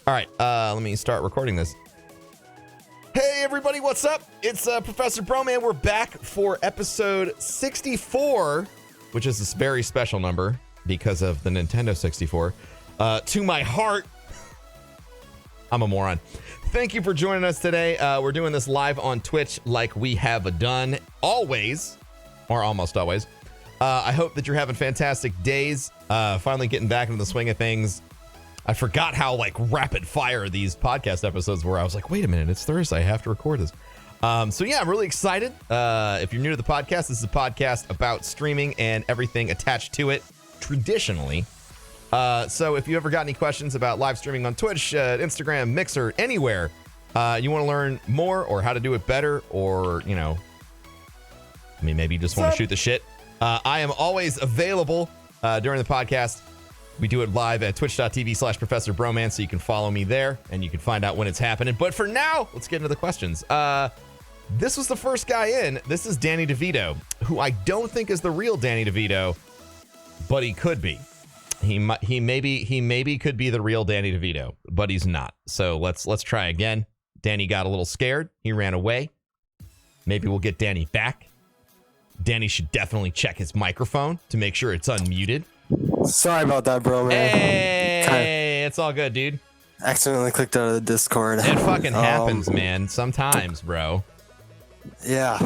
All right, let me start recording this. Hey everybody, what's up? It's Professor Broman. We're back for episode 64, which is this very special number because of the Nintendo 64. To my heart, I'm a moron. Thank you for joining us today. We're doing this live on Twitch like we have done always, or almost always. I hope that you're having fantastic days. Finally getting back into the swing of things. I forgot how like rapid fire these podcast episodes were. I was like, wait a minute, it's Thursday. I have to record this. So yeah, I'm really excited. If you're new to the podcast, this is a podcast about streaming and everything attached to it traditionally. So if you ever got any questions about live streaming on Twitch, Instagram, Mixer, anywhere, you want to learn more or how to do it better, or, you know, I mean, maybe you just want to shoot the shit. I am always available during the podcast. We do it live at twitch.tv/Professor Broman, so you can follow me there and you can find out when it's happening. But for now, let's get into the questions. This was the first guy in. This is Danny DeVito, who I don't think is the real Danny DeVito, but he could be. He maybe could be the real Danny DeVito, but he's not. So let's try again. Danny got a little scared. He ran away. Maybe we'll get Danny back. Danny should definitely check his microphone to make sure it's unmuted. Sorry about that, bro, man. Hey, it's all good, dude. Accidentally clicked out of the Discord. It fucking happens, man. Sometimes, bro. Yeah.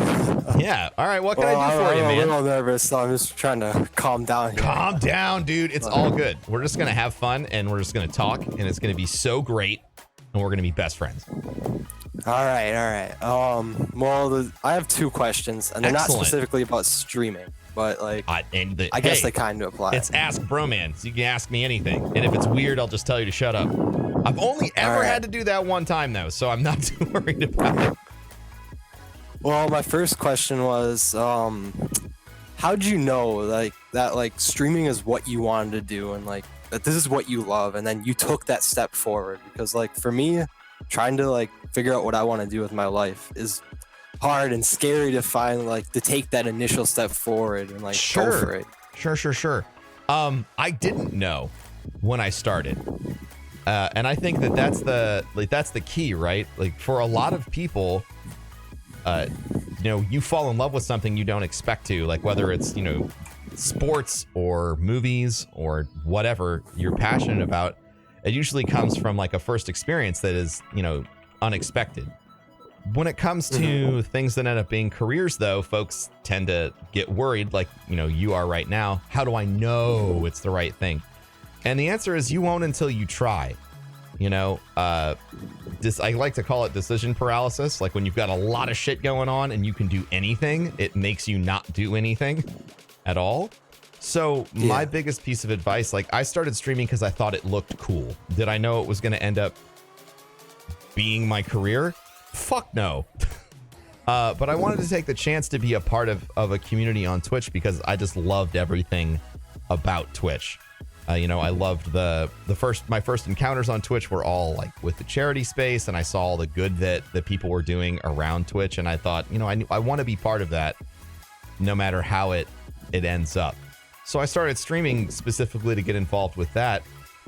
Yeah. All right. What can I do for you, man? I'm a little nervous, so I'm just trying to calm down here. Calm down, dude. It's all good. We're just going to have fun, and we're just going to talk, and it's going to be so great, and we're going to be best friends. All right. Well, I have two questions, and they're not specifically about streaming, but like, I guess they kind of apply. It's Ask Broman, so you can ask me anything, and if it's weird, I'll just tell you to shut up. I've only ever had to do that one time, though, so I'm not too worried about it. Well, my first question was, how'd you know that streaming is what you wanted to do, and like that this is what you love, and then you took that step forward? Because like for me, trying to like figure out what I want to do with my life is hard and scary to find, like, to take that initial step forward and like go for it. Sure. I didn't know when I started, and I think that's the key, right? Like for a lot of people, you fall in love with something you don't expect to, like whether it's sports or movies or whatever you're passionate about. It usually comes from like a first experience that is unexpected. When it comes to things that end up being careers, though, folks tend to get worried, like you are right now. How do I know it's the right thing? And the answer is you won't until you try. I like to call it decision paralysis. Like when you've got a lot of shit going on and you can do anything, it makes you not do anything at all. So my biggest piece of advice, like I started streaming because I thought it looked cool. Did I know it was going to end up being my career? Fuck no. But I wanted to take the chance to be a part of a community on Twitch because I just loved everything about Twitch. I loved my first encounters on Twitch were all like with the charity space, and I saw all the good that people were doing around Twitch, and I thought, I want to be part of that no matter how it ends up. So I started streaming specifically to get involved with that.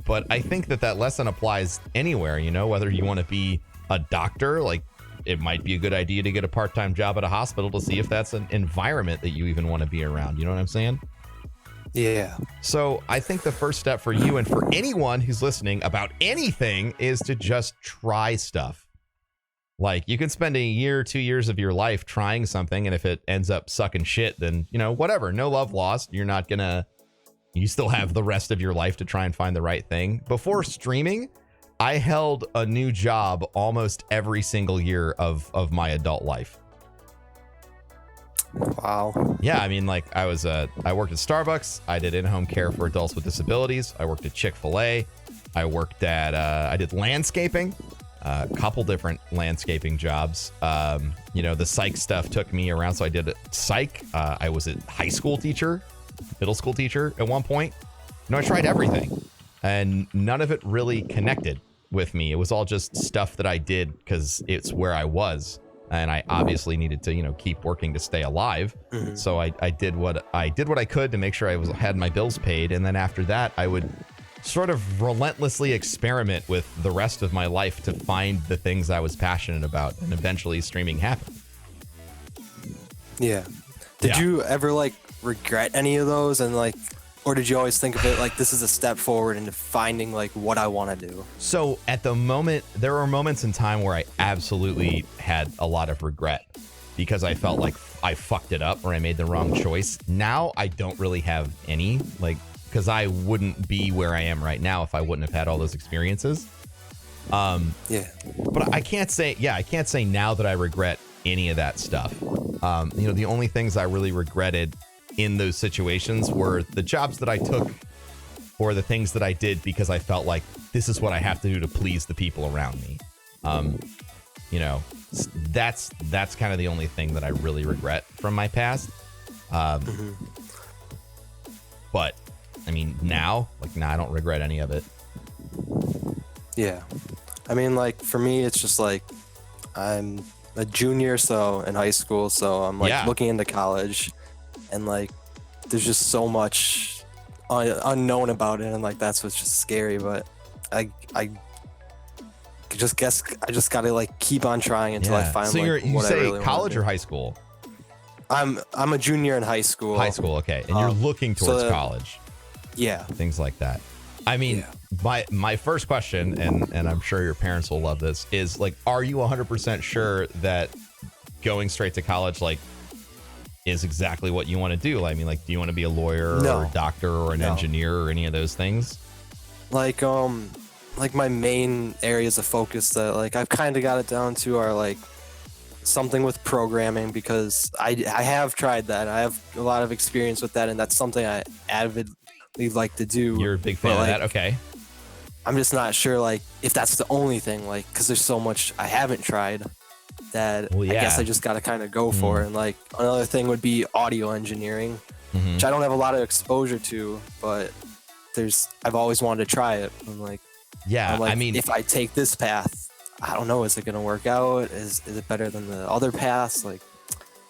But I think that lesson applies anywhere, whether you want to be a doctor, like it might be a good idea to get a part-time job at a hospital to see if that's an environment that you even want to be around. You know what I'm saying? Yeah. So I think the first step for you and for anyone who's listening about anything is to just try stuff. Like you can spend a year, 2 years of your life trying something, and if it ends up sucking shit, then whatever, no love lost. You still have the rest of your life to try and find the right thing. Before streaming, I held a new job almost every single year of my adult life. Wow. Yeah, I mean, like I worked at Starbucks. I did in-home care for adults with disabilities. I worked at Chick-fil-A. I did landscaping. A couple different landscaping jobs. The psych stuff took me around, so I did psych. I was a high school teacher, middle school teacher at one point. I tried everything, and none of it really connected with me. It was all just stuff that I did because it's where I was, and I obviously needed to, keep working to stay alive. Mm-hmm. So I did what I could to make sure I had my bills paid, and then after that, I would sort of relentlessly experiment with the rest of my life to find the things I was passionate about, and eventually streaming happened. Yeah. Did you ever like regret any of those, and like, or did you always think of it like this is a step forward into finding like what I want to do? So at the moment, there were moments in time where I absolutely had a lot of regret because I felt like I fucked it up or I made the wrong choice. Now I don't really have any, like, because I wouldn't be where I am right now if I wouldn't have had all those experiences. Yeah. But I can't say now that I regret any of that stuff. The only things I really regretted in those situations were the jobs that I took or the things that I did because I felt like this is what I have to do to please the people around me. That's kind of the only thing that I really regret from my past. But I mean, now, I don't regret any of it. Yeah. I mean, like, for me, it's just like I'm a junior in high school, so I'm like looking into college, and like there's just so much unknown about it, and like that's what's just scary. But I just guess I just gotta like keep on trying until I find. So you say college or high school? I'm a junior in high school. High school, okay, and you're looking towards college. Yeah, things like that. I mean, my first question, and I'm sure your parents will love this, is like, are you 100% sure that going straight to college like is exactly what you want to do? I mean, like, do you want to be a lawyer or a doctor or an engineer or any of those things? Like my main areas of focus that like I've kind of got it down to are like something with programming, because I have tried that. I have a lot of experience with that, and that's something I avidly like to do. You're a big fan of that, okay? I'm just not sure like if that's the only thing, like, because there's so much I haven't tried that I guess I just got to kind of go for it. And like another thing would be audio engineering, which I don't have a lot of exposure to, but I've always wanted to try it. I'm like, I mean, if I take this path, I don't know, is it going to work out? Is it better than the other paths? Like,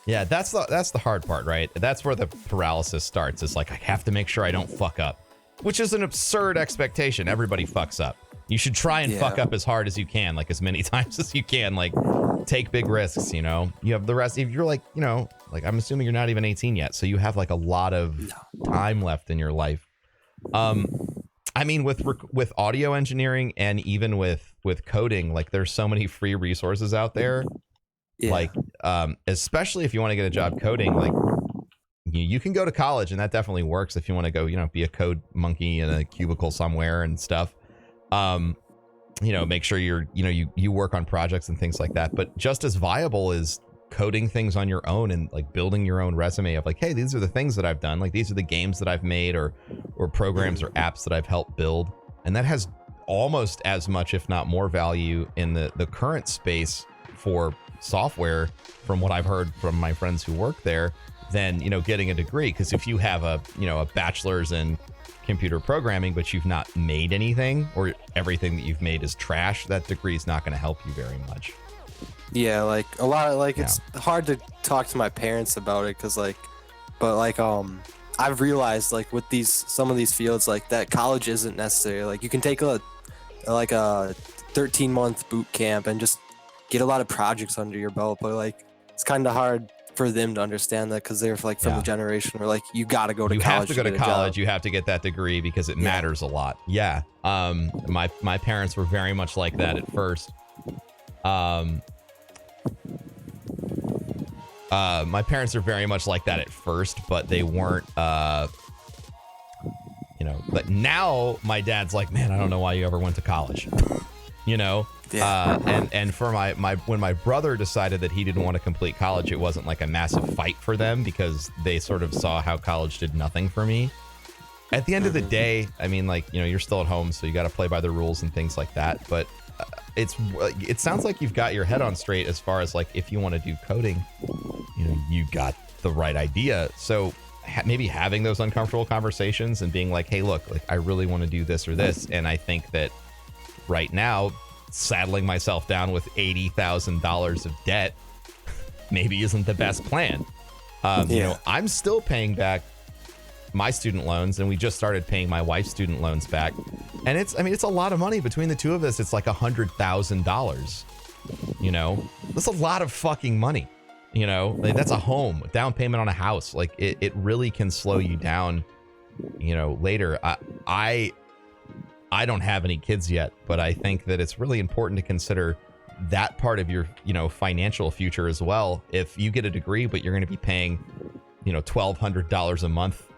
yeah, that's the hard part, right? That's where the paralysis starts. It's like, I have to make sure I don't fuck up, which is an absurd expectation. Everybody fucks up. You should try and fuck up as hard as you can, like as many times as you can, like take big risks, you have the rest. If you're like, like I'm assuming you're not even 18 yet. So you have like a lot of time left in your life. I mean, with audio engineering and even with coding, like there's so many free resources out there. Like, especially if you want to get a job coding, like you can go to college, and that definitely works if you want to go, be a code monkey in a cubicle somewhere and stuff. Make sure you work on projects and things like that. But just as viable is coding things on your own and like building your own resume of like, hey, these are the things that I've done. Like, these are the games that I've made or programs or apps that I've helped build. And that has almost as much, if not more value in the current space for software, from what I've heard from my friends who work there, than getting a degree. Because if you have a bachelor's in computer programming but you've not made anything, or everything that you've made is trash, that degree is not going to help you very much. Like a lot of like it's hard to talk to my parents about it, because I've realized like with some of these fields like that college isn't necessary. Like you can take a 13-month boot camp and just get a lot of projects under your belt, but like it's kind of hard for them to understand that, because they're like from the generation where like you got to go to college. You have to go to college. You have to get that degree because it matters a lot. Yeah. My parents were very much like that at first. My parents are very much like that at first, but they weren't. But now my dad's like, man, I don't know why you ever went to college. And for when my brother decided that he didn't want to complete college, it wasn't like a massive fight for them, because they sort of saw how college did nothing for me. At the end of the day, I mean, like, you're still at home, so you got to play by the rules and things like that. But it sounds like you've got your head on straight as far as like, if you want to do coding, you got the right idea. So maybe having those uncomfortable conversations and being like, hey, look, like I really want to do this or this, and I think that right now saddling myself down with $80,000 of debt maybe isn't the best plan. I'm still paying back my student loans, and we just started paying my wife's student loans back. And it's a lot of money between the two of us. It's like $100,000. You know, that's a lot of fucking money. You know, like, that's a home, down payment on a house. Like it really can slow you down, you know, later. I don't have any kids yet, but I think that it's really important to consider that part of your, you know, financial future as well. If you get a degree, but you're going to be paying, you know, $1,200 a month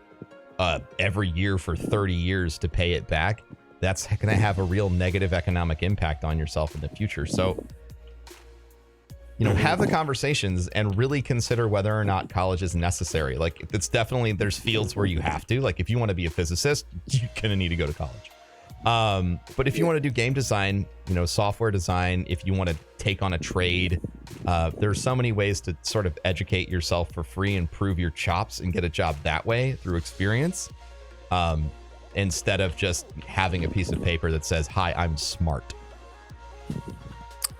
every year for 30 years to pay it back, that's going to have a real negative economic impact on yourself in the future. So, you know, have the conversations and really consider whether or not college is necessary. Like, it's definitely, there's fields where you have to, like, if you want to be a physicist, you're going to need to go to college. But if you want to do game design, you know, software design, if you want to take on a trade, there's so many ways to sort of educate yourself for free and prove your chops and get a job that way through experience, instead of just having a piece of paper that says, hi, I'm smart.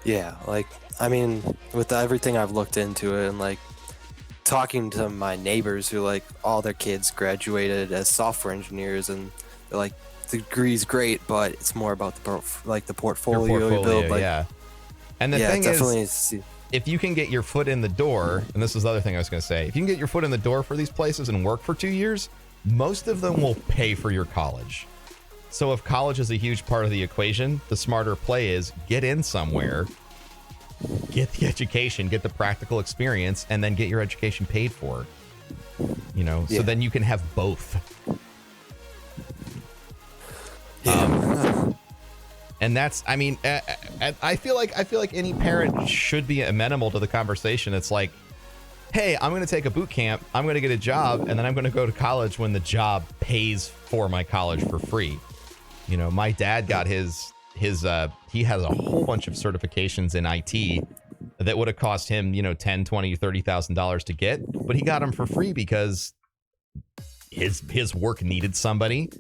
Yeah, like, I mean, with everything I've looked into it and like talking to my neighbors who like all their kids graduated as software engineers, and they're like, the degree's great, but it's more about the portfolio you build. Like, yeah. And the thing definitely is, if you can get your foot in the door, and this is the other thing I was going to say, if you can get your foot in the door for these places and work for 2 years, most of them will pay for your college. So if college is a huge part of the equation, the smarter play is get in somewhere, get the education, get the practical experience, and then get your education paid for. You know, so then you can have both. And that's, I mean, I feel like any parent should be amenable to the conversation. It's like, hey, I'm going to take a boot camp, I'm going to get a job, and then I'm going to go to college when the job pays for my college for free. You know, my dad got he has a whole bunch of certifications in IT that would have cost him, you know, $10, $20, $30,000 to get, but he got them for free because his work needed somebody,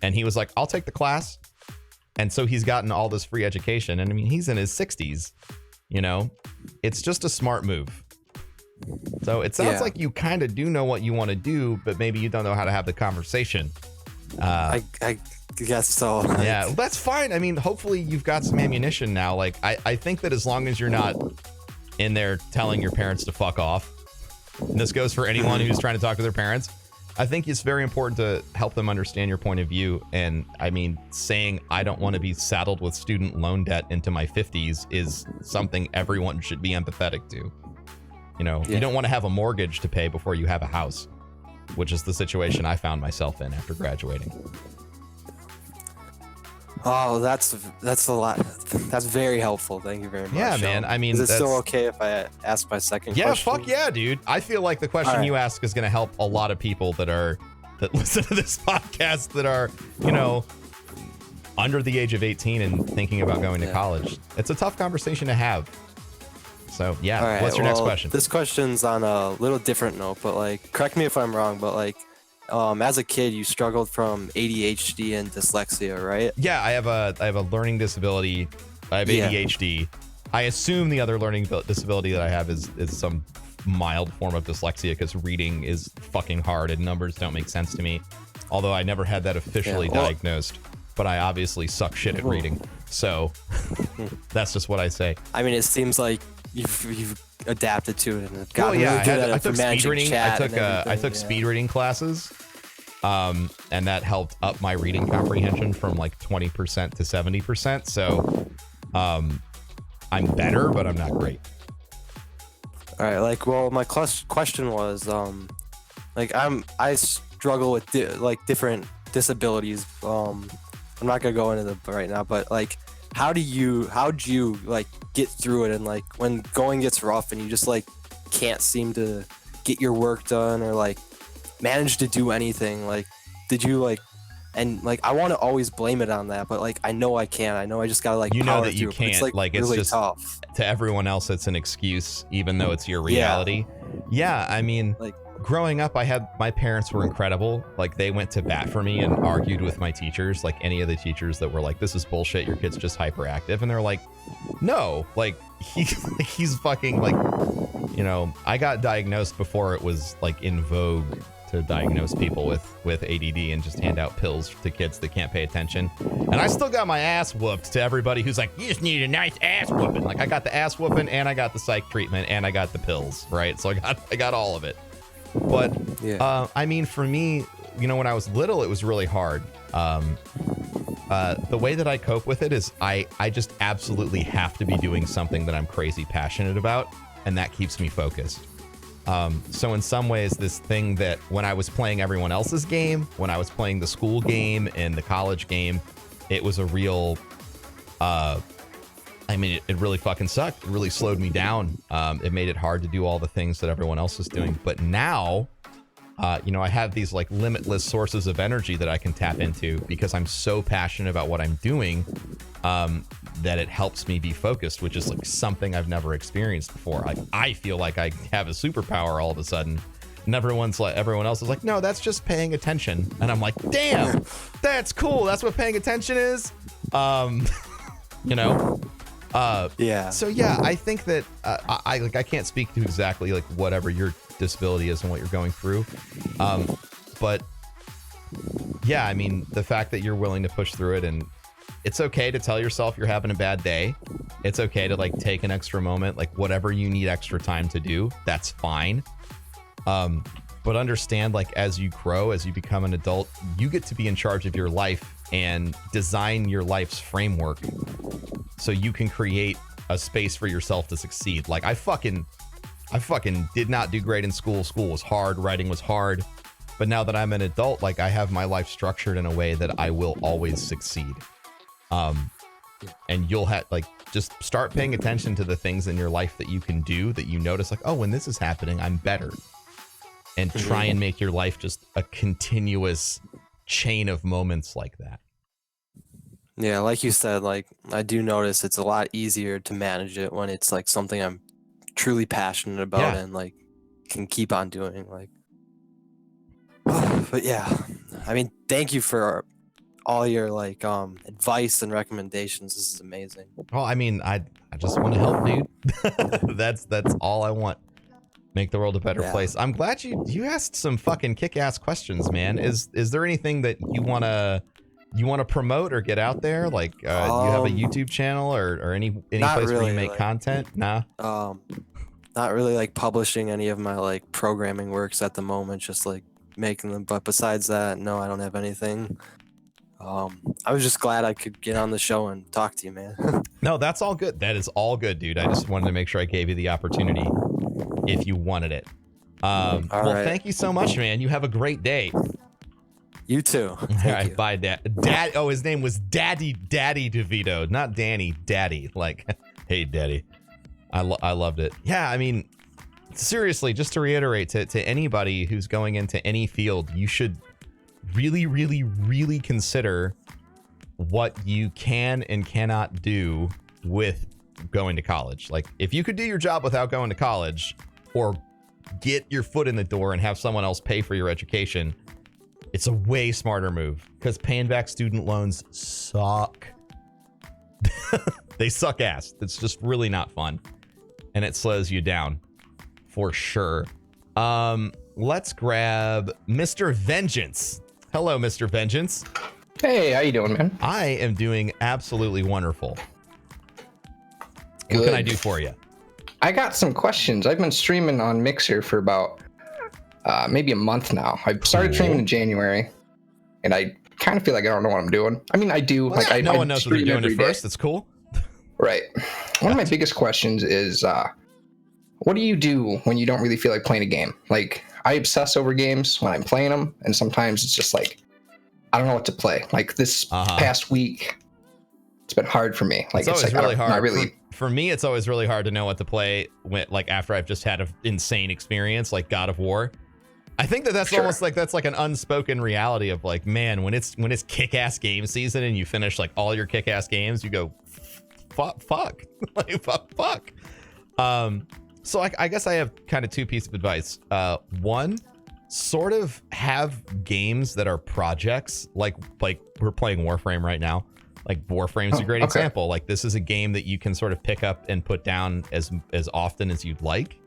and he was like, I'll take the class. And so he's gotten all this free education, and I mean, he's in his 60s, you know. It's just a smart move. So it sounds like you kind of do know what you want to do, but maybe you don't know how to have the conversation. I guess so. Yeah, well, that's fine. I mean, hopefully you've got some ammunition now. Like, I think that as long as you're not in there telling your parents to fuck off, and this goes for anyone who's trying to talk to their parents, I think it's very important to help them understand your point of view. And I mean, saying I don't want to be saddled with student loan debt into my 50s is something everyone should be empathetic to. You know, you don't want to have a mortgage to pay before you have a house, which is the situation I found myself in after graduating. Oh, that's a lot. That's very helpful. Thank you very much. Yeah, man. I mean, is it still okay if I ask my second question? Yeah, fuck yeah, dude. I feel like the question you ask is going to help a lot of people that listen to this podcast that are, you know, under the age of 18 and thinking about going to college. It's a tough conversation to have. So yeah, what's your next question? This question's on a little different note, but like, correct me if I'm wrong, but like, as a kid, you struggled from ADHD and dyslexia, right? Yeah, I have a learning disability. I have ADHD. I assume the other learning disability that I have is some mild form of dyslexia, because reading is fucking hard and numbers don't make sense to me. Although I never had that officially diagnosed, but I obviously suck shit at reading. So that's just what I say. I mean, it seems like you've adapted to it and gotten really good at I it took for speed reading. I took speed reading classes, and that helped up my reading comprehension from like 20% to 70%. So I'm better, but I'm not great. All right, like, well, my question was, like, I struggle with different disabilities. I'm not gonna go into them right now, but like, how'd you like get through it, and like when going gets rough and you just like can't seem to get your work done or like manage to do anything, like, did you like, and like, I want to always blame it on that, but like, I know I can't. I know I just gotta like, you know power that you through it, can't. but it's like really just tough. To everyone else, it's an excuse, even though it's your reality. Yeah, I mean, like, growing up, my parents were incredible. Like, they went to bat for me and argued with my teachers, like any of the teachers that were like, this is bullshit, your kid's just hyperactive. And they're like, no, like, he's fucking like, you know, I got diagnosed before it was like in vogue to diagnose people with ADD and just hand out pills to kids that can't pay attention. And I still got my ass whooped to everybody who's like, you just need a nice ass whooping. Like, I got the ass whooping, and I got the psych treatment, and I got the pills, right? So I got all of it. But I mean, for me, you know, when I was little, it was really hard. The way that I cope with it is I just absolutely have to be doing something that I'm crazy passionate about, and that keeps me focused. So in some ways, this thing that when I was playing everyone else's game, when I was playing the school game and the college game, it was a real, I mean, it really fucking sucked. It really slowed me down. It made it hard to do all the things that everyone else was doing. But now, you know, I have these like limitless sources of energy that I can tap into because I'm so passionate about what I'm doing, that it helps me be focused, which is like something I've never experienced before. Like, I feel like I have a superpower all of a sudden, and everyone else is like, no, that's just paying attention. And I'm like, damn, that's cool. That's what paying attention is. You know? Yeah. So yeah, I think that I can't speak to exactly like whatever your disability is and what you're going through. But yeah, I mean, the fact that you're willing to push through it, and it's okay to tell yourself you're having a bad day. It's okay to like take an extra moment, like whatever you need extra time to do, that's fine. But understand, like, as you grow, as you become an adult, you get to be in charge of your life and design your life's framework so you can create a space for yourself to succeed. Like, I fucking did not do great in school. School was hard. Writing was hard. But now that I'm an adult, like, I have my life structured in a way that I will always succeed. And you'll have, like, just start paying attention to the things in your life that you can do that you notice, like, oh, when this is happening, I'm better. And try and make your life just a continuous chain of moments like that. Yeah, like you said, like, I do notice it's a lot easier to manage it when it's like something I'm truly passionate about and like can keep on doing. Like, but yeah, I mean, thank you for all your like advice and recommendations. This is amazing. Well, I mean, I just want to help, dude. That's all I want. Make the world a better place. I'm glad you asked some fucking kick-ass questions, man. Is there anything that you wanna promote or get out there? Like, do you have a YouTube channel or any place really, where you make content? Nah. Not really like publishing any of my like programming works at the moment. Just like making them. But besides that, no, I don't have anything. I was just glad I could get on the show and talk to you, man. No, that's all good. That is all good, dude. I just wanted to make sure I gave you the opportunity if you wanted it. Well, right. Thank you so much, man. You have a great day. You too. All right, bye, Dad. Oh, his name was Daddy DeVito, not Danny. Daddy. Like, hey, Daddy. I loved it. Yeah, I mean, seriously, just to reiterate to anybody who's going into any field, you should really, really, really consider what you can and cannot do with going to college. Like, if you could do your job without going to college, or get your foot in the door and have someone else pay for your education, it's a way smarter move, because paying back student loans suck. They suck ass. It's just really not fun, and it slows you down for sure. Let's grab Mr. Vengeance. Hello, Mr. Vengeance. Hey, how you doing, man? I am doing absolutely wonderful. Good. What can I do for you? I got some questions. I've been streaming on Mixer for about maybe a month now. I started streaming in January, and I kind of feel like I don't know what I'm doing. I mean, I do. Well, like, no one knows what they're doing at first. That's cool. Right. One of my biggest questions is, what do you do when you don't really feel like playing a game? Like, I obsess over games when I'm playing them, and sometimes it's just like, I don't know what to play. Like, this past week, it's been hard for me. Like, it's always like, really hard. Not really. For me, it's always really hard to know what to play when, like, after I've just had an insane experience like God of War. I think that's almost like that's like an unspoken reality of like, man, when it's kick-ass game season and you finish like all your kick-ass games, you go, fuck, like fuck. So I guess I have kind of two pieces of advice. One, sort of have games that are projects, like we're playing Warframe right now. Like, Warframe's a great example. Like, this is a game that you can sort of pick up and put down as often as you'd like.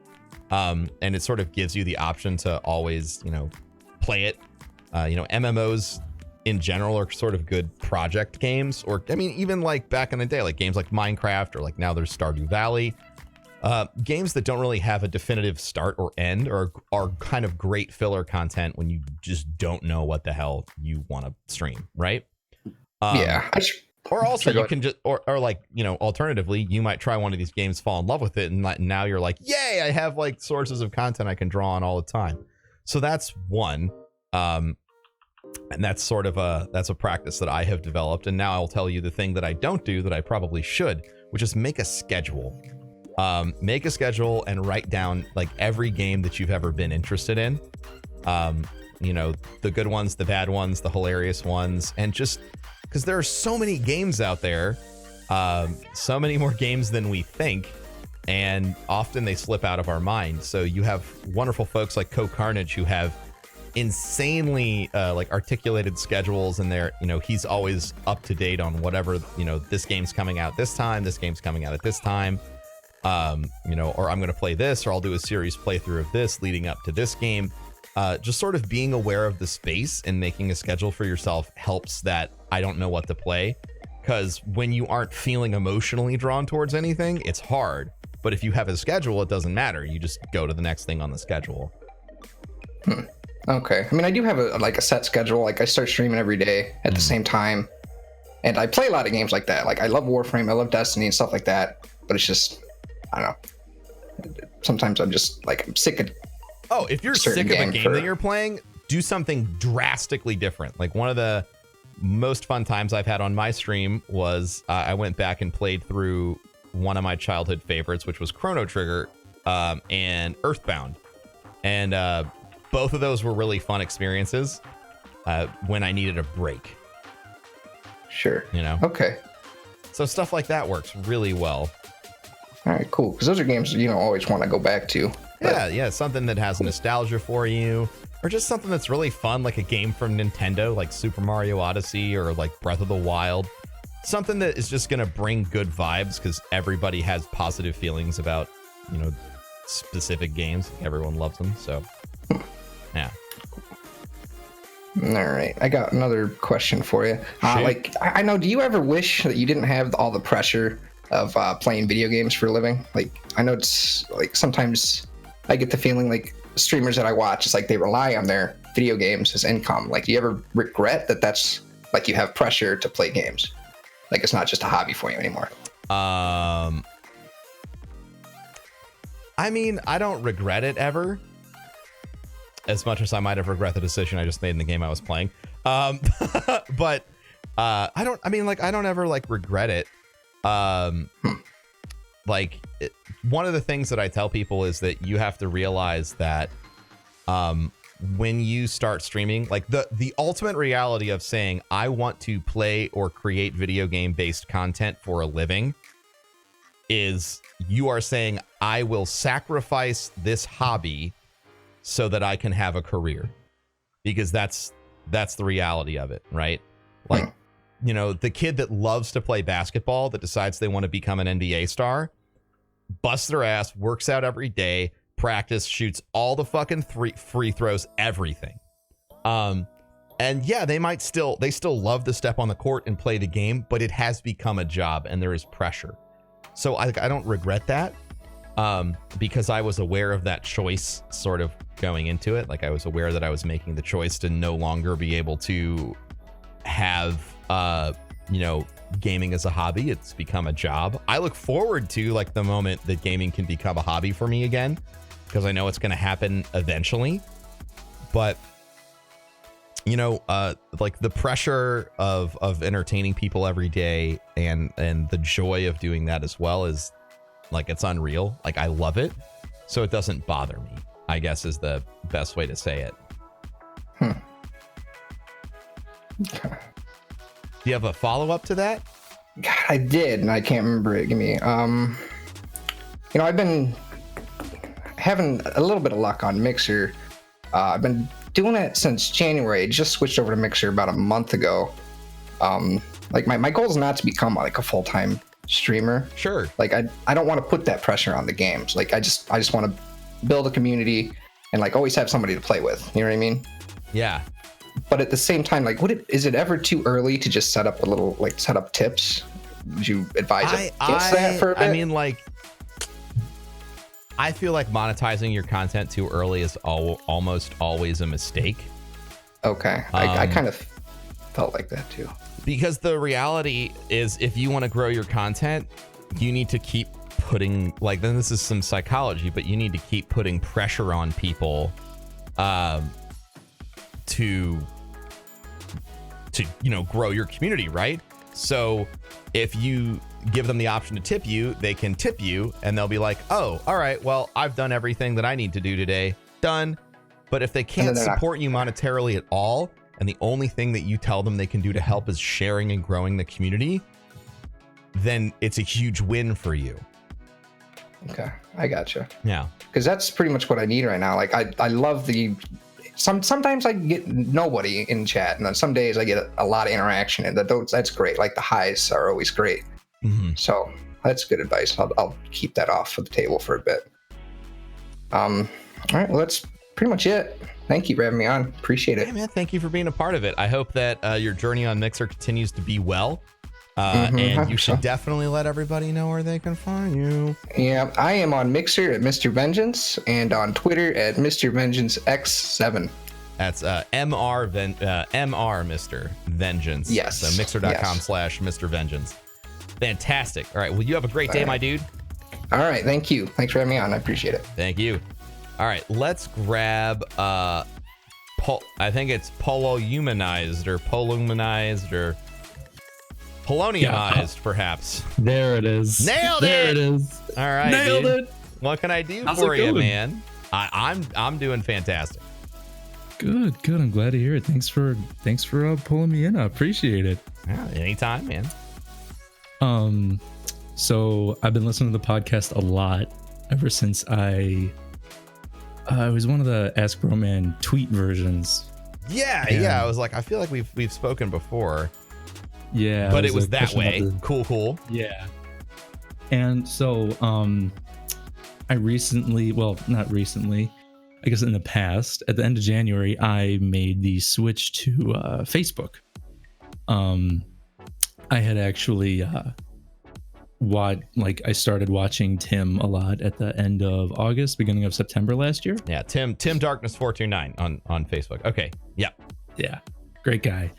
And it sort of gives you the option to always, play it. MMOs in general are sort of good project games, or I mean, even like back in the day, like games like Minecraft, or like now there's Stardew Valley. Games that don't really have a definitive start or end are kind of great filler content when you just don't know what the hell you want to stream, right? Or also you can just, or like, alternatively, you might try one of these games, fall in love with it, and now you're like, yay, I have like sources of content I can draw on all the time. So that's one. And that's sort of that's a practice that I have developed. And now I'll tell you the thing that I don't do that I probably should, which is make a schedule. Make a schedule and write down like every game that you've ever been interested in. The good ones, the bad ones, the hilarious ones, and just because there are so many games out there, so many more games than we think, and often they slip out of our mind. So you have wonderful folks like Co Carnage who have insanely like articulated schedules, and they're he's always up to date on whatever this game's coming out this time, this game's coming out at this time. Or I'm going to play this, or I'll do a series playthrough of this leading up to this game. Just sort of being aware of the space and making a schedule for yourself helps that I don't know what to play, because when you aren't feeling emotionally drawn towards anything, it's hard. But if you have a schedule, it doesn't matter. You just go to the next thing on the schedule. Okay. I mean, I do have a set schedule. Like I start streaming every day at the same time, and I play a lot of games like that. Like I love Warframe, I love Destiny and stuff like that. But it's just, I don't know. Sometimes I'm just like, I'm sick of. Oh, if you're sick of a game that you're playing, do something drastically different. Like one of the most fun times I've had on my stream was I went back and played through one of my childhood favorites, which was Chrono Trigger and Earthbound. And both of those were really fun experiences when I needed a break. Sure. Okay. So stuff like that works really well. All right, cool. Because those are games always want to go back to. Yeah, something that has nostalgia for you, or just something that's really fun, like a game from Nintendo, like Super Mario Odyssey or like Breath of the Wild. Something that is just going to bring good vibes, because everybody has positive feelings about, specific games. Everyone loves them, so yeah. All right, I got another question for you. I know, do you ever wish that you didn't have all the pressure of playing video games for a living? Like, I know it's like sometimes I get the feeling like streamers that I watch, it's like they rely on their video games as income. Like, do you ever regret that that's like you have pressure to play games? Like, it's not just a hobby for you anymore. I mean, I don't regret it ever, as much as I might have regret the decision I just made in the game I was playing. But I don't ever like regret it. One of the things that I tell people is that you have to realize that when you start streaming, like the ultimate reality of saying I want to play or create video game based content for a living is you are saying I will sacrifice this hobby so that I can have a career, because that's the reality of it, right? Like, the kid that loves to play basketball that decides they want to become an NBA star, busts their ass, works out every day, practice, shoots all the fucking free throws, everything. And yeah, they still love to step on the court and play the game, but it has become a job and there is pressure. So I don't regret that, because I was aware of that choice sort of going into it. Like, I was aware that I was making the choice to no longer be able to have gaming as a hobby. It's become a job. I look forward to like the moment that gaming can become a hobby for me again, because I know it's going to happen eventually. But like the pressure of entertaining people every day and the joy of doing that as well is like, it's unreal. Like, I love it, so it doesn't bother me, I guess, is the best way to say it. Okay. Do you have a follow-up to that? God, I did, and I can't remember it. Give me, I've been having a little bit of luck on Mixer. I've been doing it since January. I just switched over to Mixer about a month ago. Like my goal is not to become like a full-time streamer. Sure. Like I don't want to put that pressure on the games. Like I just want to build a community and like always have somebody to play with. You know what I mean? Yeah. But at the same time, like, is it ever too early to just set up set up tips? Would you advise against that for a bit? I mean, like, I feel like monetizing your content too early is almost always a mistake. Okay. I kind of felt like that too. Because the reality is, if you want to grow your content, you need to keep putting, like, then this is some psychology, but you need to keep putting pressure on people to grow your community, right? So if you give them the option to tip you, they can tip you and they'll be like, oh, all right, well, I've done everything that I need to do today. Done. But if they can't support you monetarily at all, and the only thing that you tell them they can do to help is sharing and growing the community, then it's a huge win for you. Okay, I gotcha. Yeah. Because that's pretty much what I need right now. Like, I love the... Sometimes I get nobody in chat, and then some days I get a lot of interaction, and that's great. Like, the highs are always great. Mm-hmm. So that's good advice. I'll keep that off of the table for a bit. All right, well, that's pretty much it. Thank you for having me on. Appreciate it. Hey, man, thank you for being a part of it. I hope that your journey on Mixer continues to be well. And you should definitely let everybody know where they can find you. Yeah, I am on Mixer at Mr. Vengeance and on Twitter at Mr. Vengeance X7. That's MR Mr. Vengeance. Yes. So mixer.com/Mr. Vengeance. Fantastic. All right. Well, you have a great day, my dude. All right. Thank you. Thanks for having me on. I appreciate it. Thank you. All right. Let's grab, I think it's Polumanized or Poloniumized, perhaps. There it is. Nailed there it. There it is. All right, Nailed dude. it. What can I do How's for it you, going? man? I'm doing fantastic. Good. I'm glad to hear it. Thanks for pulling me in. I appreciate it. Yeah, anytime, man. So I've been listening to the podcast a lot ever since I was one of the Ask Broman tweet versions. Yeah. I was like, I feel like we've spoken before. Yeah, but it was that way. Cool. Yeah. And so I recently, well, not recently, I guess in the past, at the end of January, I made the switch to Facebook. I had actually I started watching Tim a lot at the end of August, beginning of September last year. Yeah, Tim Darkness 429 on Facebook. Okay. Yeah. Great guy.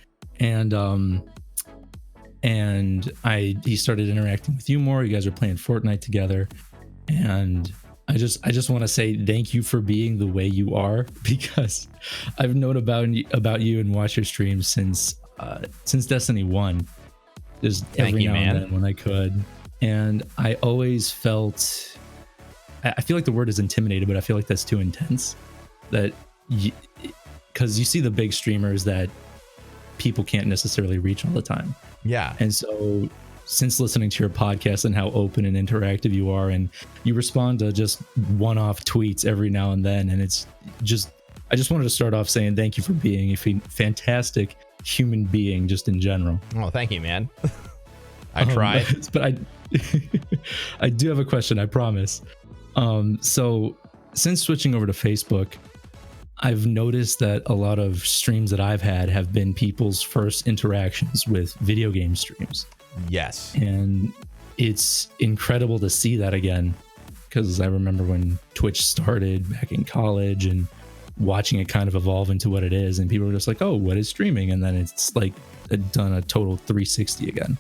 And he started interacting with you more. You guys are playing Fortnite together, and I just want to say thank you for being the way you are, because I've known about you and watched your streams since Destiny 1, just every now and then when I could. And I always felt, I feel like the word is intimidated, but I feel like that's too intense. That because you see the big streamers that people can't necessarily reach all the time. Yeah. And so since listening to your podcast and how open and interactive you are, and you respond to just one-off tweets every now and then, and it's just, I just wanted to start off saying thank you for being a fantastic human being just in general. Oh, thank you, man. I tried. But I do have a question, I promise. So since switching over to Facebook, I've noticed that a lot of streams that I've had have been people's first interactions with video game streams. Yes. And it's incredible to see that again, because I remember when Twitch started back in college and watching it kind of evolve into what it is, and people were just like, oh, what is streaming? And then it's like done a total 360 again.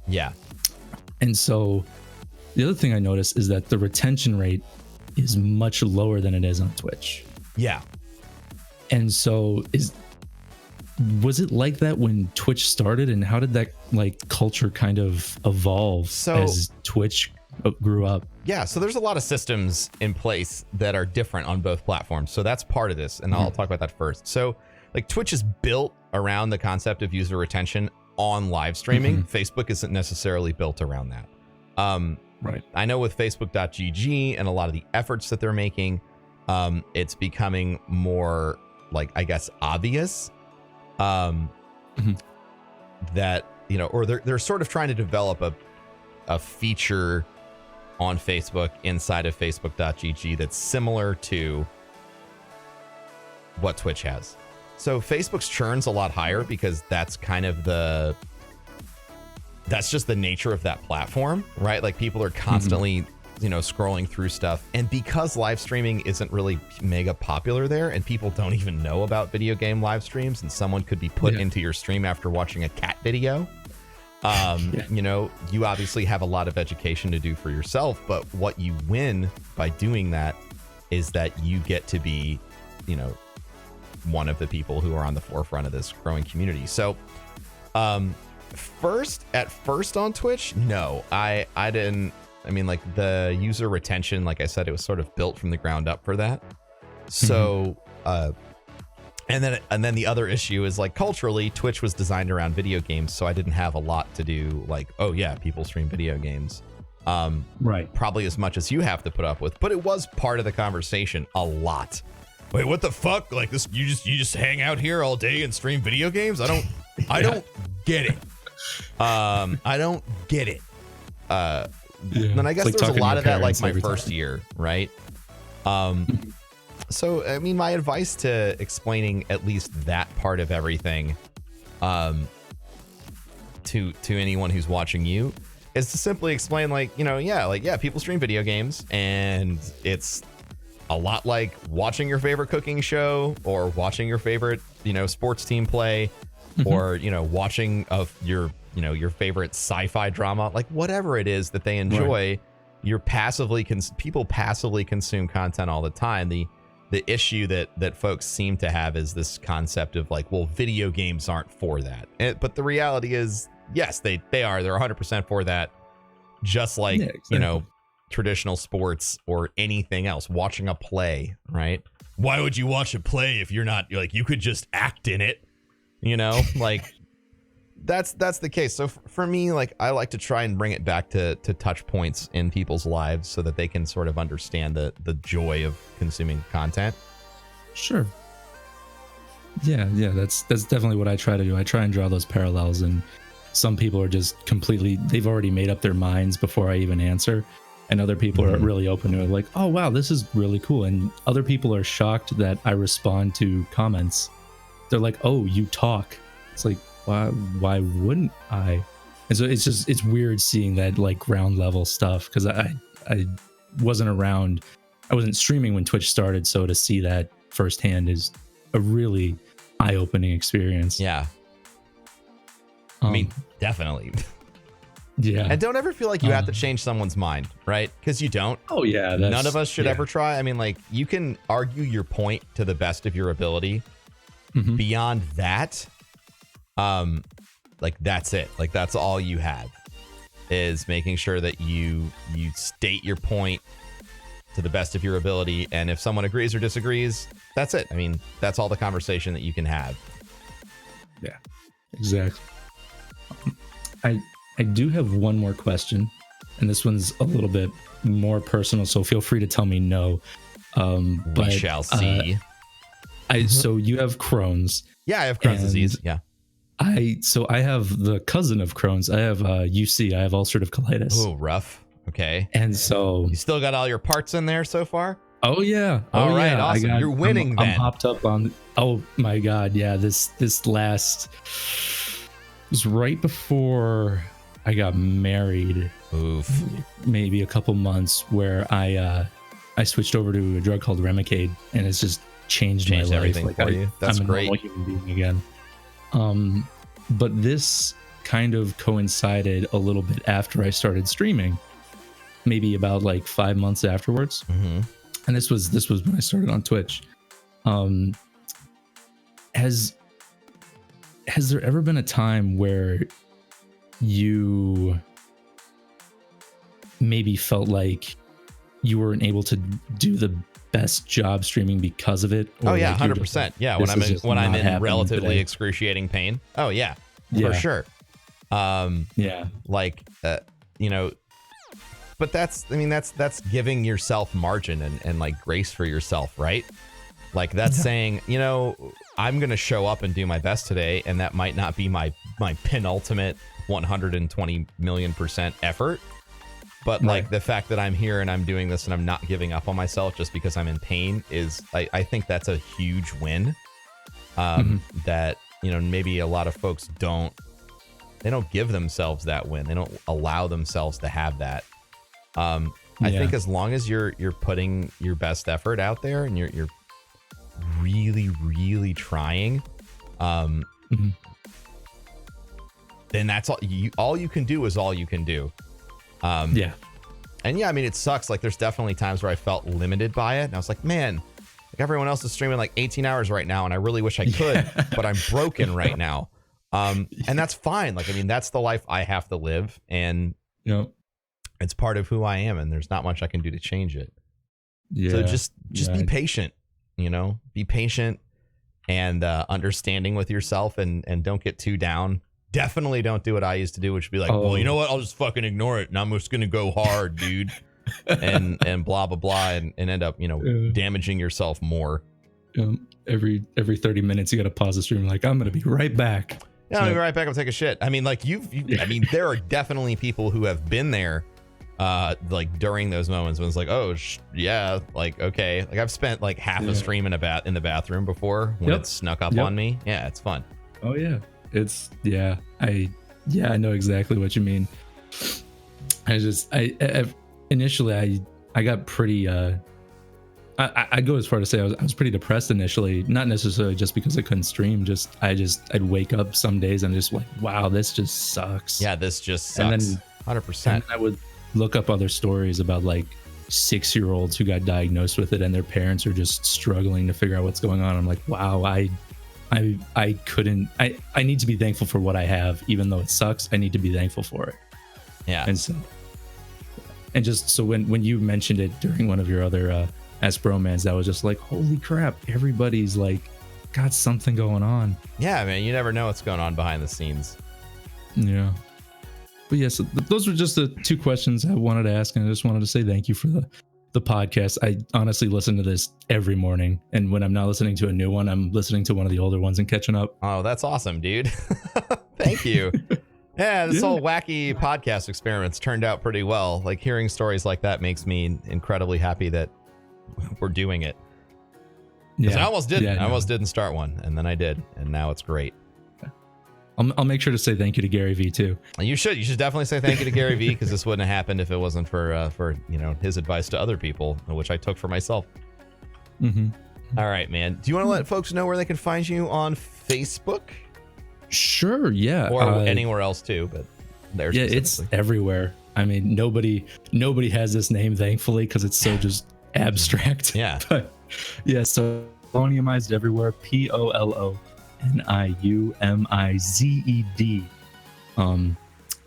Yeah. And so the other thing I noticed is that the retention rate is much lower than it is on Twitch. Yeah. And so was it like that when Twitch started, and how did that culture kind of evolve as Twitch grew up? Yeah, so there's a lot of systems in place that are different on both platforms. So that's part of this, and I'll talk about that first. So Twitch is built around the concept of user retention on live streaming. Facebook isn't necessarily built around that. Right. I know with Facebook.gg and a lot of the efforts that they're making, it's becoming more obvious that, or they're sort of trying to develop a feature on Facebook inside of Facebook.gg that's similar to what Twitch has. So Facebook's churn's a lot higher because that's kind of that's just the nature of that platform, right? Like people are constantly, scrolling through stuff. And because live streaming isn't really mega popular there and people don't even know about video game live streams, and someone could be put into your stream after watching a cat video, you obviously have a lot of education to do for yourself. But what you win by doing that is that you get to be, one of the people who are on the forefront of this growing community. So, first on Twitch, no, I didn't. I mean, like the user retention, like I said, it was sort of built from the ground up for that. So, and then the other issue is like culturally, Twitch was designed around video games, so I didn't have a lot to do. Like, oh yeah, people stream video games, right? Probably as much as you have to put up with, but it was part of the conversation a lot. Wait, what the fuck? Like this, you just hang out here all day and stream video games? I don't get it. I don't get it. And I guess like there was a lot of that, like my first time. year, right? So, I mean, my advice to explaining at least that part of everything to anyone who's watching you is to simply explain, like, people stream video games, and it's a lot like watching your favorite cooking show or watching your favorite, sports team play, or, watching your favorite sci-fi drama, like whatever it is that they enjoy. Right. People passively consume content all the time. The issue that folks seem to have is this concept of like, well, video games aren't for that. But the reality is, yes, they are. They're 100% for that. Just like, exactly. Traditional sports or anything else, watching a play, right? Why would you watch a play if you're not like, you could just act in it, like that's the case. So for me, like, I like to try and bring it back to touch points in people's lives so that they can sort of understand the joy of consuming content. Sure. Yeah, that's definitely what I try to do. I try and draw those parallels, and some people are just they've already made up their minds before I even answer. And other people are really open to it, like, oh, wow, this is really cool. And other people are shocked that I respond to comments. They're like, oh, you talk. It's like, why wouldn't I? And so it's weird seeing that like ground level stuff, because I wasn't around. I wasn't streaming when Twitch started. So to see that firsthand is a really eye-opening experience. Yeah. I mean, definitely. Yeah. And don't ever feel like you have to change someone's mind, right? Because you don't. Oh, yeah. None of us should ever try. I mean, like, you can argue your point to the best of your ability. Beyond that, like, that's it. Like, that's all you have, is making sure that you state your point to the best of your ability. And if someone agrees or disagrees, that's it. I mean, that's all the conversation that you can have. Yeah, exactly. I do have one more question, and this one's a little bit more personal, so feel free to tell me no. We shall see. So you have Crohn's. Yeah, I have Crohn's disease. Yeah. I have the cousin of Crohn's. I have UC. I have ulcerative colitis. Oh, rough. Okay. And so you still got all your parts in there so far? Oh yeah. All right. Awesome. You're winning. I'm hopped up on. Oh my God. Yeah. This last was right before I got married. Oof. Maybe a couple months, where I switched over to a drug called Remicade, and it's just changed my life. Everything like for you. That's I'm great. a normal human being again. But this kind of coincided a little bit after I started streaming, maybe about like 5 months afterwards. And this was when I started on Twitch. Has there ever been a time where you maybe felt like you weren't able to do the best job streaming because of it? Oh yeah, 100%. Yeah, when I'm in relatively excruciating pain. Oh yeah, for sure. Yeah, like but that's giving yourself margin and like grace for yourself, right? Like that's saying, I'm gonna show up and do my best today, and that might not be my penultimate 120 million% effort, but like the fact that I'm here and I'm doing this and I'm not giving up on myself just because I'm in pain is, I think that's a huge win. that, you know, maybe a lot of folks don't give themselves that win. They don't allow themselves to have that. I think as long as you're putting your best effort out there and you're really, really trying, then that's all you can do is all you can do. And yeah, I mean, it sucks. Like, there's definitely times where I felt limited by it, and I was like, man, like everyone else is streaming like 18 hours right now, and I really wish I could, but I'm broken right now. And that's fine. Like, I mean, that's the life I have to live, and it's part of who I am, and there's not much I can do to change it. So just be patient, you know, be patient and understanding with yourself, and don't get too down. Definitely don't do what I used to do, which would be like, well, you know what? I'll just fucking ignore it, and I'm just going to go hard, dude. and blah, blah, blah, and end up, you know, damaging yourself more. Every 30 minutes, you got to pause the stream. Like, I'm going to be right back. Yeah, I'm going to be right back. I'll take a shit. I mean, like, I mean, there are definitely people who have been there, like, during those moments when it's like, oh, yeah, like, okay. Like, I've spent, like, half a stream in the bathroom before when it snuck up on me. Yeah, it's fun. Oh, yeah. It's I know exactly what you mean. Initially I got pretty I go as far to say I was pretty depressed initially, not necessarily just because I couldn't stream, I'd wake up some days and just like, wow, this just sucks. Yeah, this just sucks. And then 100%. I would look up other stories about like 6-year-olds who got diagnosed with it and their parents are just struggling to figure out what's going on. I'm like, wow, I need to be thankful for what I have, even though it sucks. I need to be thankful for it. Yeah. And just so when you mentioned it during one of your other Ask Bromans, that was just like, holy crap, everybody's like got something going on. Yeah, man, you never know what's going on behind the scenes. Yeah. But yeah, so those were just the 2 questions I wanted to ask, and I just wanted to say thank you for the podcast. I honestly listen to this every morning, and when I'm not listening to a new one, I'm listening to one of the older ones and catching up. Oh, that's awesome, dude. Thank you. Yeah, this whole wacky podcast experiment's turned out pretty well. Like, hearing stories like that makes me incredibly happy that we're doing it. Yeah, I almost didn't. I almost didn't start one, and then I did, and now it's great. I'll make sure to say thank you to Gary V too. You should definitely say thank you to Gary V, because this wouldn't have happened if it wasn't for you know, his advice to other people, which I took for myself. All right, man. Do you want to let folks know where they can find you on Facebook? Sure. Yeah. Or anywhere else too, but there. Yeah, it's everywhere. I mean, nobody has this name, thankfully, because it's so just abstract. Yeah. But yeah, so Poloniumized everywhere. POLONIUMIZED. If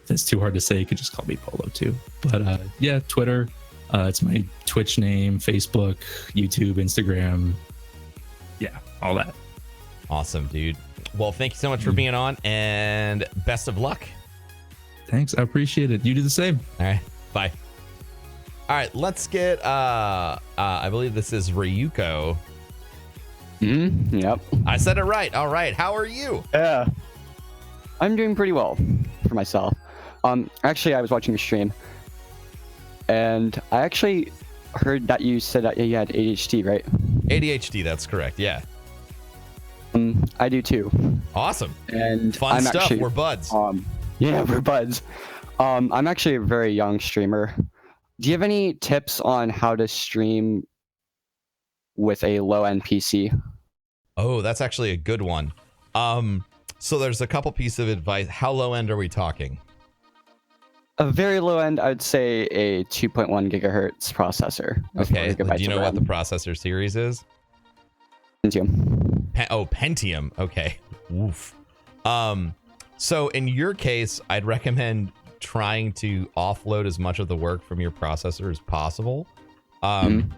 that's too hard to say, you could just call me Polo too. But yeah, Twitter. It's my Twitch name, Facebook, YouTube, Instagram. Yeah, all that. Awesome, dude. Well, thank you so much for being on, and best of luck. Thanks, I appreciate it. You do the same. All right, bye. All right, let's get I believe this is Ryuko. Yep. I said it right. All right. How are you? Yeah. I'm doing pretty well for myself. Actually, I was watching a stream, and I actually heard that you said that you had ADHD, right? ADHD, that's correct. Yeah. I do too. Awesome. And fun I'm stuff. Actually, we're buds. Yeah, we're buds. I'm actually a very young streamer. Do you have any tips on how to stream with a low-end PC? Oh, that's actually a good one. So there's a couple pieces of advice. How low end are we talking? A very low end, I'd say a 2.1 gigahertz processor. Okay. Do you know what the processor series is? Pentium. Pentium. Okay. Oof. So in your case, I'd recommend trying to offload as much of the work from your processor as possible. I'm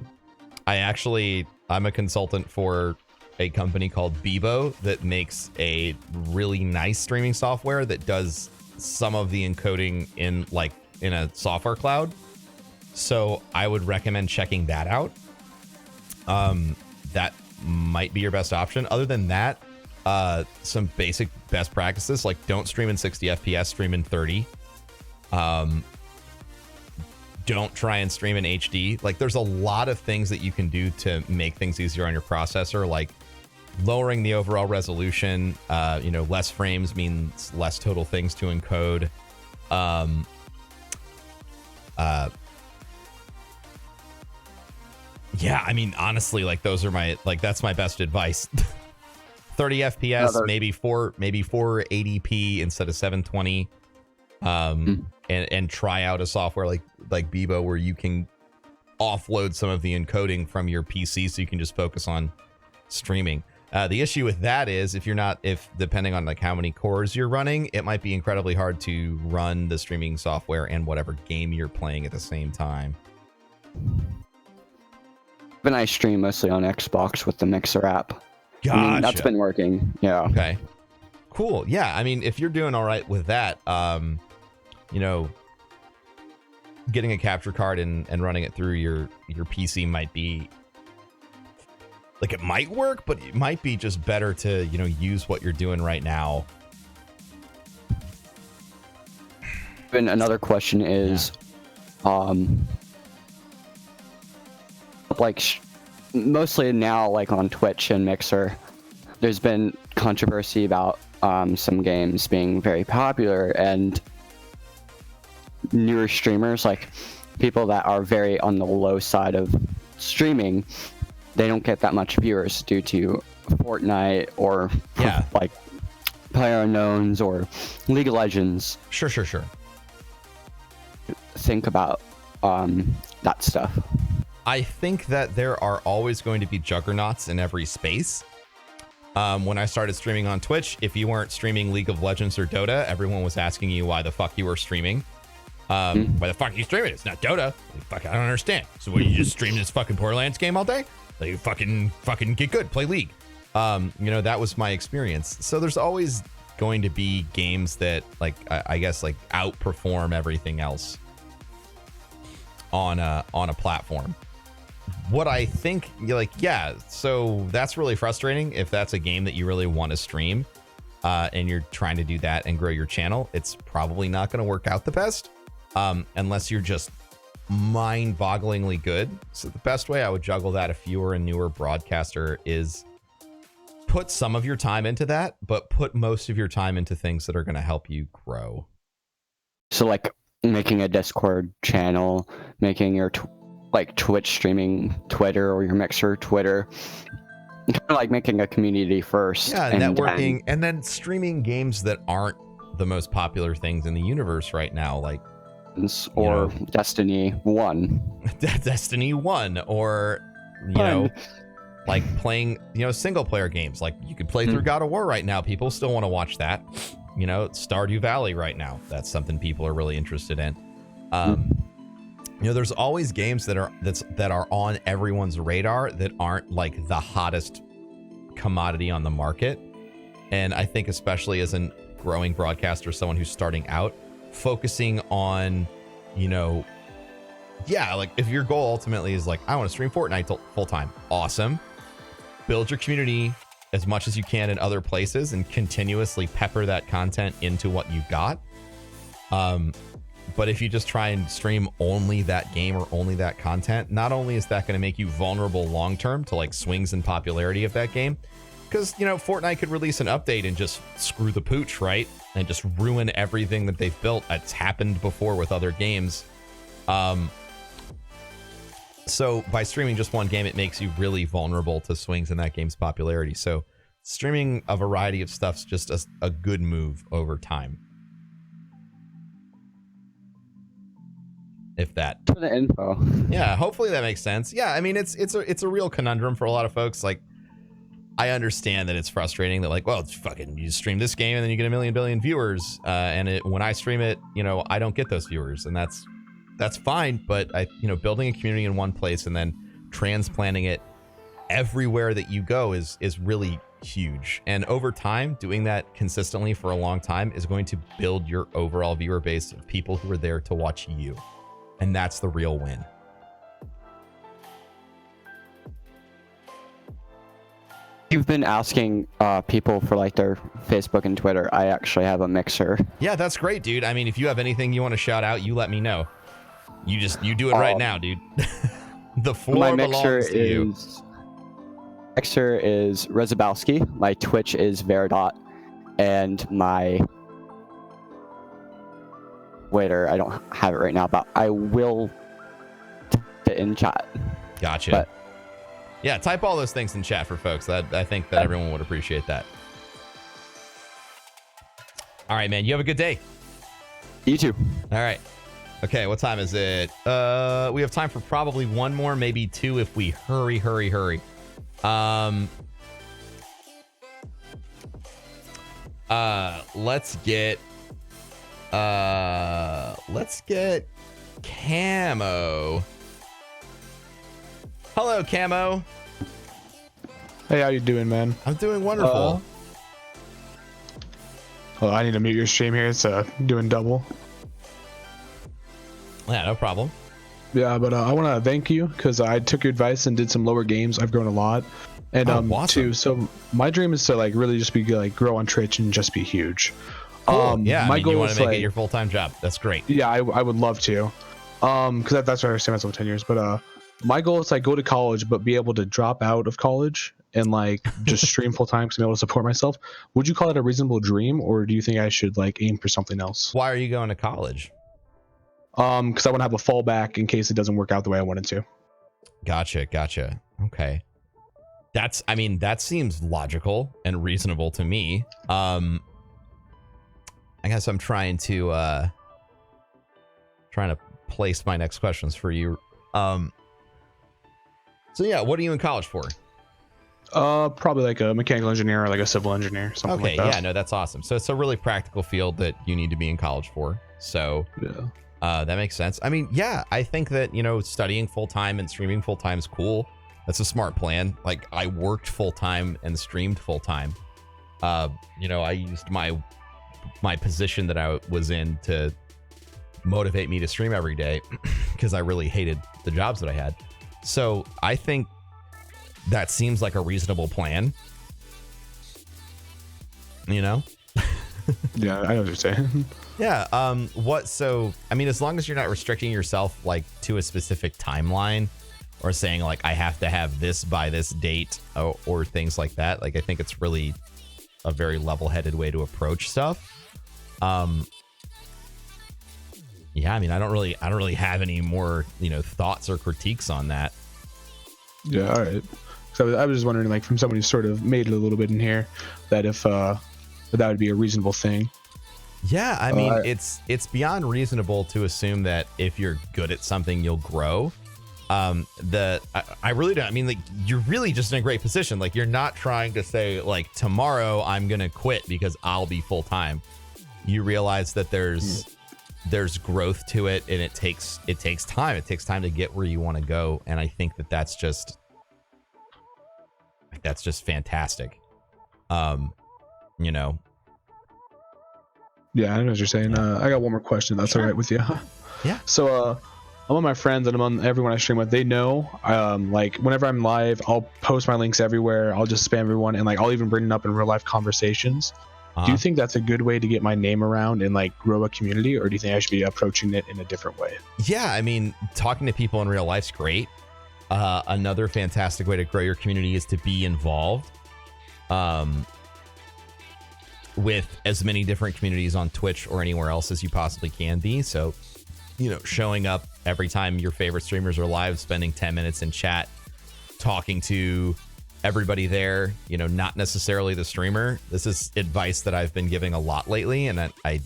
a consultant for a company called Bebo that makes a really nice streaming software that does some of the encoding in a software cloud. So I would recommend checking that out. That might be your best option. Other than that, some basic best practices, like don't stream in 60 FPS, stream in 30. Don't try and stream in HD. Like, there's a lot of things that you can do to make things easier on your processor. Like, lowering the overall resolution. Less frames means less total things to encode. Yeah, I mean, honestly, like those are that's my best advice. 30 FPS, maybe 480p instead of 720. And try out a software like Bebo where you can offload some of the encoding from your PC so you can just focus on streaming. The issue with that is if depending on like how many cores you're running, it might be incredibly hard to run the streaming software and whatever game you're playing at the same time. But I stream mostly on Xbox with the Mixer app. Gotcha. I mean, that's been working. Yeah. Okay. Cool. Yeah. I mean, if you're doing all right with that, getting a capture card and running it through your PC might be like, it might work, but it might be just better to, use what you're doing right now. And another question is, mostly now, like on Twitch and Mixer, there's been controversy about some games being very popular, and newer streamers, like people that are very on the low side of streaming, they don't get that much viewers due to Fortnite or like PlayerUnknown's or League of Legends. Sure. Think about that stuff. I think that there are always going to be juggernauts in every space. When I started streaming on Twitch, if you weren't streaming League of Legends or Dota, everyone was asking you why the fuck you were streaming. Why the fuck are you streaming? It's not Dota. Fuck, I don't understand. So what, you just stream this fucking Borderlands game all day? Like, you fucking get good, play League. That was my experience. So there's always going to be games that I guess outperform everything else on a platform. What I think, so that's really frustrating if that's a game that you really want to stream and you're trying to do that and grow your channel. It's probably not going to work out the best unless you're just mind-bogglingly good. So the best way I would juggle that if you were a newer broadcaster is put some of your time into that, but put most of your time into things that are going to help you grow. So like making a Discord channel, making your Twitch streaming Twitter or your Mixer Twitter, kind of like making a community first. Yeah, networking, and then streaming games that aren't the most popular things in the universe right now, like Destiny 1. Destiny 1, or like playing single player games. Like you could play through God of War right now. People still want to watch that. Stardew Valley right now. That's something people are really interested in. There's always games that are on everyone's radar that aren't like the hottest commodity on the market. And I think especially as a growing broadcaster, someone who's starting out, focusing on, if your goal ultimately is like, I want to stream Fortnite full time. Awesome. Build your community as much as you can in other places and continuously pepper that content into what you got. But if you just try and stream only that game or only that content, not only is that going to make you vulnerable long term to like swings in popularity of that game, because Fortnite could release an update and just screw the pooch, right? And just ruin everything that they've built. It's happened before with other games. So by streaming just one game, it makes you really vulnerable to swings in that game's popularity. So streaming a variety of stuff's just a good move over time. If that. For the info. Yeah, hopefully that makes sense. Yeah, I mean it's a real conundrum for a lot of folks. Like, I understand that it's frustrating that like, well, it's fucking, you stream this game and then you get 1 billion viewers, and when I stream it, I don't get those viewers, and that's fine. But building a community in one place and then transplanting it everywhere that you go is really huge. And over time, doing that consistently for a long time is going to build your overall viewer base of people who are there to watch you. And that's the real win. You've been asking people for like their Facebook and Twitter. I actually have a Mixer. Yeah, that's great, dude. I mean, if you have anything you want to shout out, you let me know. You do it right now, dude. The floor belongs to you. Xer is Rezabowski. My Twitch is Veridot, and my Twitter, I don't have it right now, but I will type it in chat. Gotcha. But yeah, type all those things in chat for folks. I think that everyone would appreciate that. All right, man. You have a good day. you too. All right. Okay, what time is it? We have time for probably one more, maybe two if we hurry. Let's get Camo. Hello, Camo. Hey, how you doing, man? I'm doing wonderful. Oh, I need to mute your stream here. It's doing double. Yeah, no problem. Yeah, but I want to thank you because I took your advice and did some lower games. I've grown a lot, and awesome. too. So my dream is to like really just be like grow on Twitch and just be huge. Cool. Yeah, my goal you want is to make like, it your full-time job. That's great. Yeah, I would love to, because that's what I understand myself 10 years. But my goal is like go to college, but be able to drop out of college and like just stream full time to be able to support myself. Would you call it a reasonable dream, or do you think I should like aim for something else? Why are you going to college? Because I want to have a fallback in case it doesn't work out the way I wanted to. Gotcha. Okay. That seems logical and reasonable to me. I guess I'm trying to place my next questions for you. So yeah, what are you in college for? Probably like a mechanical engineer or like a civil engineer, something like that. Yeah, no, that's awesome. So it's a really practical field that you need to be in college for. So Yeah. that makes sense. I mean, yeah, I think that, studying full-time and streaming full-time is cool. That's a smart plan. Like, I worked full-time and streamed full-time. I used my position that I was in to motivate me to stream every day because I really hated the jobs that I had. So I think that seems like a reasonable plan. Yeah, I know what you're saying. Yeah. As long as you're not restricting yourself like to a specific timeline or saying like I have to have this by this date or things like that, like I think it's really a very level-headed way to approach stuff. Yeah, I don't really have any more, thoughts or critiques on that. Yeah, all right. So I was just wondering, like, from someone who sort of made it a little bit in here, that if that would be a reasonable thing. Yeah, it's beyond reasonable to assume that if you're good at something, you'll grow. I really don't. Like, you're really just in a great position. Like, you're not trying to say like tomorrow I'm gonna quit because I'll be full time. You realize that there's growth to it, and it takes time. It takes time to get where you want to go, and I think that's just fantastic. Yeah, I know what you're saying. I got one more question. That's Sure. all right with you. Yeah. So among my friends and among everyone I stream with, they know like whenever I'm live, I'll post my links everywhere. I'll just spam everyone, and like I'll even bring it up in real life conversations. Do you think that's a good way to get my name around and like grow a community, or do you think I should be approaching it in a different way? Yeah, talking to people in real life's great. Another fantastic way to grow your community is to be involved with as many different communities on Twitch or anywhere else as you possibly can be. So, showing up every time your favorite streamers are live, spending 10 minutes in chat, talking to everybody there, not necessarily the streamer. This is advice that I've been giving a lot lately, and I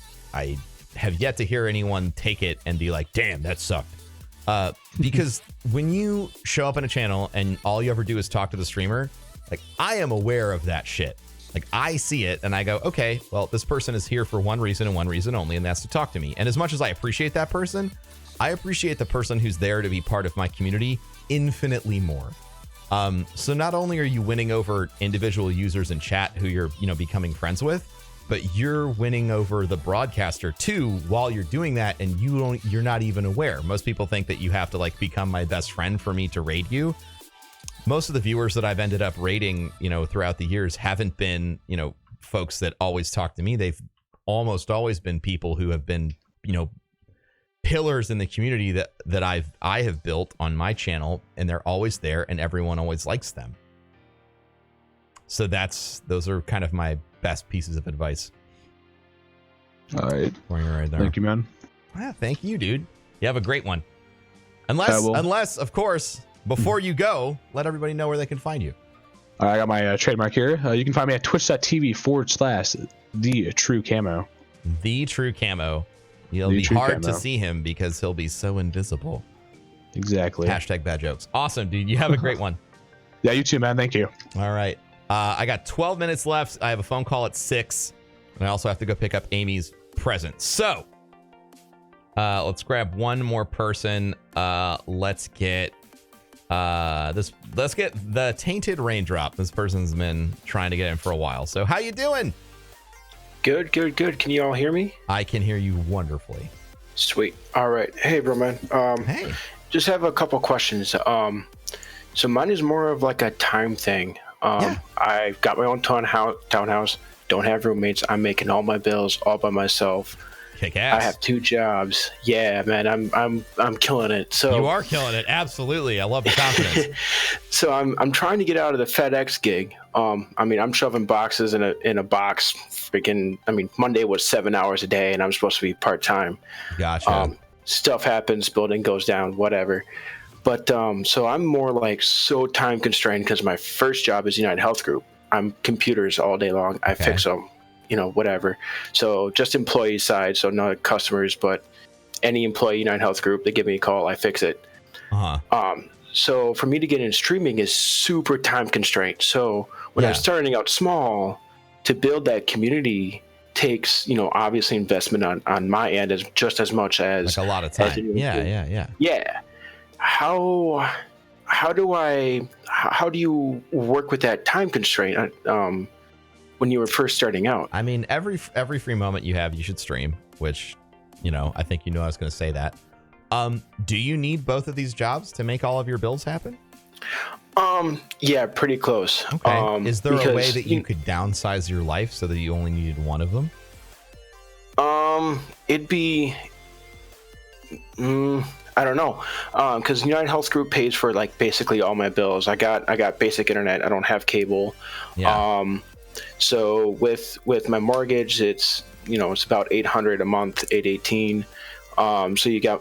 have yet to hear anyone take it and be like, damn, that sucked. Because when you show up on a channel and all you ever do is talk to the streamer, like, I am aware of that shit. Like, I see it and I go, okay, well, this person is here for one reason and one reason only, and that's to talk to me. And as much as I appreciate that person, I appreciate the person who's there to be part of my community infinitely more. So not only are you winning over individual users in chat who you're, becoming friends with, but you're winning over the broadcaster too while you're doing that, and you're not even aware. Most people think that you have to like become my best friend for me to raid you. Most of the viewers that I've ended up raiding, throughout the years haven't been, folks that always talk to me. They've almost always been people who have been, pillars in the community that I have built on my channel, and they're always there and everyone always likes them. So those are kind of my best pieces of advice. All right. Right there. Thank you, man. Yeah, thank you, dude. You have a great one. Unless, of course, before you go, let everybody know where they can find you. All right, I got my trademark here. You can find me at twitch.tv/TheTrueCamo. The True Camo. It'll be hard to see him because he'll be so invisible. Exactly. Hashtag bad jokes. Awesome, dude. You have a great one. Yeah, you too, man. Thank you. All right. I got 12 minutes left. I have a phone call at 6. And I also have to go pick up Amy's present. So, let's grab one more person. Let's get the Tainted Raindrop. This person's been trying to get in for a while. So, how you doing? Good. Can you all hear me? I can hear you wonderfully. Sweet. All right. Hey, bro, man. Hey. Just have a couple questions. So mine is more of like a time thing. I've got my own townhouse. Don't have roommates. I'm making all my bills all by myself. Kick ass. I have 2 jobs. Yeah, man. I'm killing it. So you are killing it. Absolutely. I love the confidence. So I'm trying to get out of the FedEx gig. I'm shoving boxes in a box. Monday was 7 hours a day, and I'm supposed to be part-time. Gotcha. Stuff happens, building goes down, whatever. But so I'm more like so time constrained because my first job is United Health Group. I'm computers all day long. I fix them, whatever. So just employee side, so not customers, but any employee United Health Group, they give me a call, I fix it. So for me to get in streaming is super time constrained. So when I'm starting out small, to build that community takes, obviously investment on my end as just as much as like a lot of time. Yeah. How do you work with that time constraint when you were first starting out? I mean, every free moment you have, you should stream, which, I think I was going to say that. Do you need both of these jobs to make all of your bills happen? Yeah, pretty close. Okay. Is there a way that you could downsize your life so that you only needed one of them? It'd be, I don't know, because United Health Group pays for like basically all my bills. I got basic internet. I don't have cable. Yeah. So with my mortgage, it's it's about $800 a month, $818. So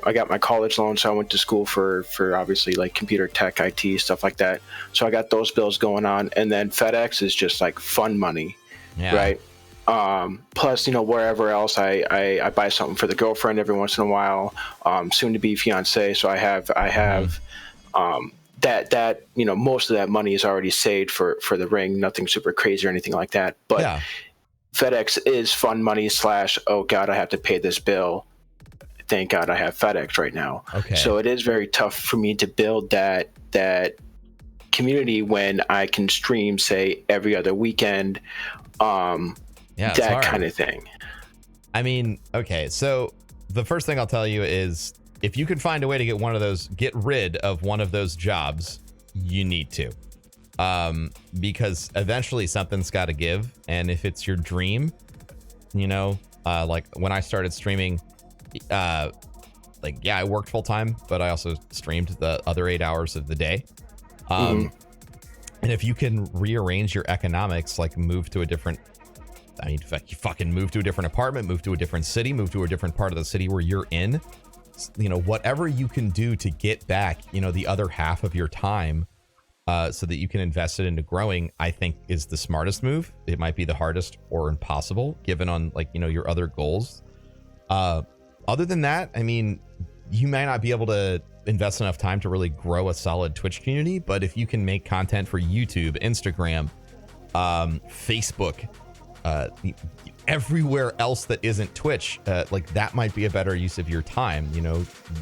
I got my college loan, so I went to school for obviously like computer tech, IT, stuff like that. So I got those bills going on, and then FedEx is just like fun money, right? Plus, wherever else I buy something for the girlfriend every once in a while, soon to be fiance. So I have that most of that money is already saved for the ring. Nothing super crazy or anything like that. But FedEx is fun money / oh God, I have to pay this bill. Thank God I have FedEx right now. Okay. So it is very tough for me to build that community when I can stream, say, every other weekend. That kind of thing. I mean, okay, so the first thing I'll tell you is if you could find a way to get rid of one of those jobs, you need to. Because eventually something's got to give. And if it's your dream, like when I started streaming, I worked full time, but I also streamed the other 8 hours of the day. And if you can rearrange your economics, like move to a different, you fucking move to a different apartment, move to a different city, move to a different part of the city where you're in, whatever you can do to get back, the other half of your time, so that you can invest it into growing, I think is the smartest move. It might be the hardest or impossible given on your other goals. Other than that, I mean, you might not be able to invest enough time to really grow a solid Twitch community, but if you can make content for YouTube, Instagram, Facebook, everywhere else that isn't Twitch, that might be a better use of your time.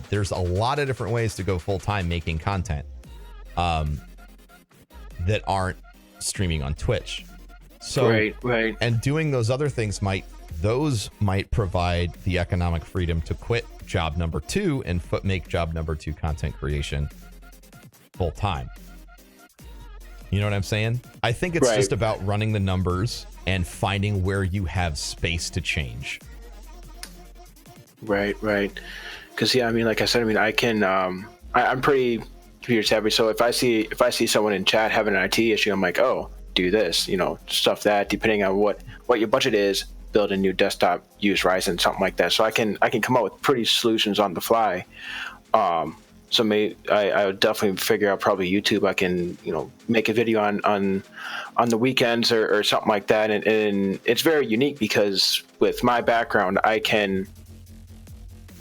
There's a lot of different ways to go full time making content that aren't streaming on Twitch. So, right. And doing those other things might provide the economic freedom to quit job number 2 and make job number 2 content creation full time. You know what I'm saying? I think it's just about running the numbers and finding where you have space to change. Right. Because like I said, I can. I'm pretty computer savvy, so if I see someone in chat having an IT issue, I'm like, oh, do this, stuff that depending on what your budget is, build a new desktop, use Ryzen, something like that. So I can come up with pretty solutions on the fly. So I would definitely figure out probably YouTube. I can, make a video on the weekends or something like that. And it's very unique because with my background,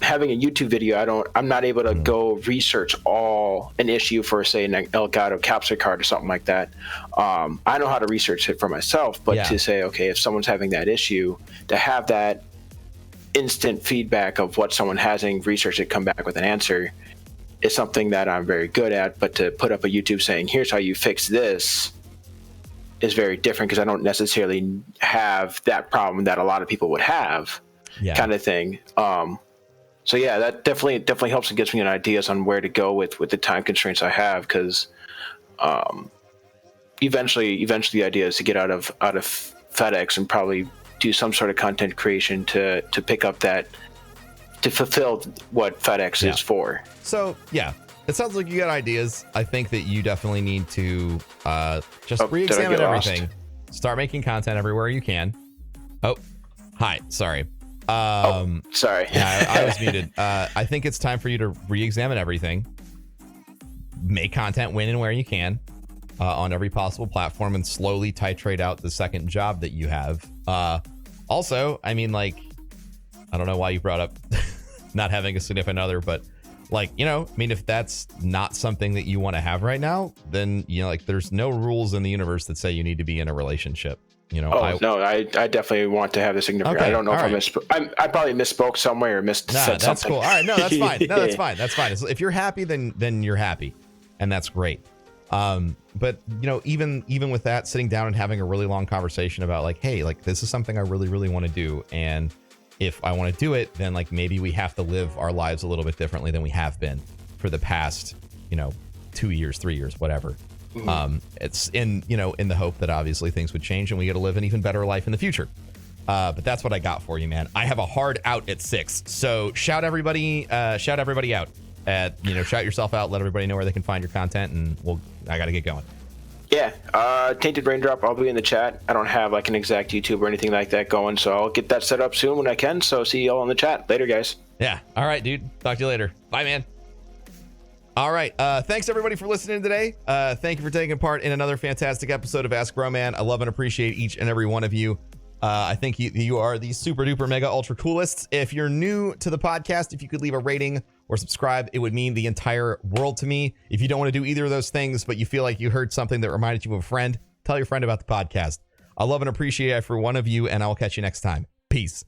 having a YouTube video, I'm not able to go research an issue for, say, an Elgato capture card or something like that. I know how to research it for myself, but to say, okay, if someone's having that issue, to have that instant feedback of what someone has and research it, come back with an answer is something that I'm very good at. But to put up a YouTube saying, here's how you fix this, is very different because I don't necessarily have that problem that a lot of people would have, kind of thing. So yeah, that definitely helps and gives me an ideas on where to go with the time constraints I have, because eventually the idea is to get out of FedEx and probably do some sort of content creation to pick up that, to fulfill what FedEx is for. So yeah, it sounds like you got ideas. I think that you definitely need to just re-examine everything. Start making content everywhere you can. Oh, hi, sorry. Sorry. Yeah, I was muted. I think it's time for you to re-examine everything. Make content when and where you can on every possible platform, and slowly titrate out the second job that you have. Also, I mean, like, I don't know why you brought up not having a significant other, but like, I mean, if that's not something that you want to have right now, then, like, there's no rules in the universe that say you need to be in a relationship. I definitely want to have a significant. Okay, I don't know if right. I misspoke. I probably misspoke somewhere or said that's something. Cool. All right, no, that's fine. No, that's fine. That's fine. If you're happy, then you're happy, and that's great. But even with that, sitting down and having a really long conversation about like, hey, like, this is something I really, really want to do, and if I want to do it, then like maybe we have to live our lives a little bit differently than we have been for the past, 2 years, 3 years, whatever. It's in the hope that obviously things would change and we get to live an even better life in the future. But that's what I got for you, man. I have a hard out at 6. So shout everybody out shout yourself out, let everybody know where they can find your content, and I got to get going. Yeah. Tainted Raindrop, I'll be in the chat. I don't have like an exact YouTube or anything like that going, so I'll get that set up soon when I can. So see you all in the chat later, guys. Yeah. All right, dude. Talk to you later. Bye, man. All right. Thanks everybody for listening today. Thank you for taking part in another fantastic episode of Ask Broman. I love and appreciate each and every one of you. I think you are the super duper mega ultra coolest. If you're new to the podcast, if you could leave a rating or subscribe, it would mean the entire world to me. If you don't want to do either of those things, but you feel like you heard something that reminded you of a friend, tell your friend about the podcast. I love and appreciate every one of you, and I'll catch you next time. Peace.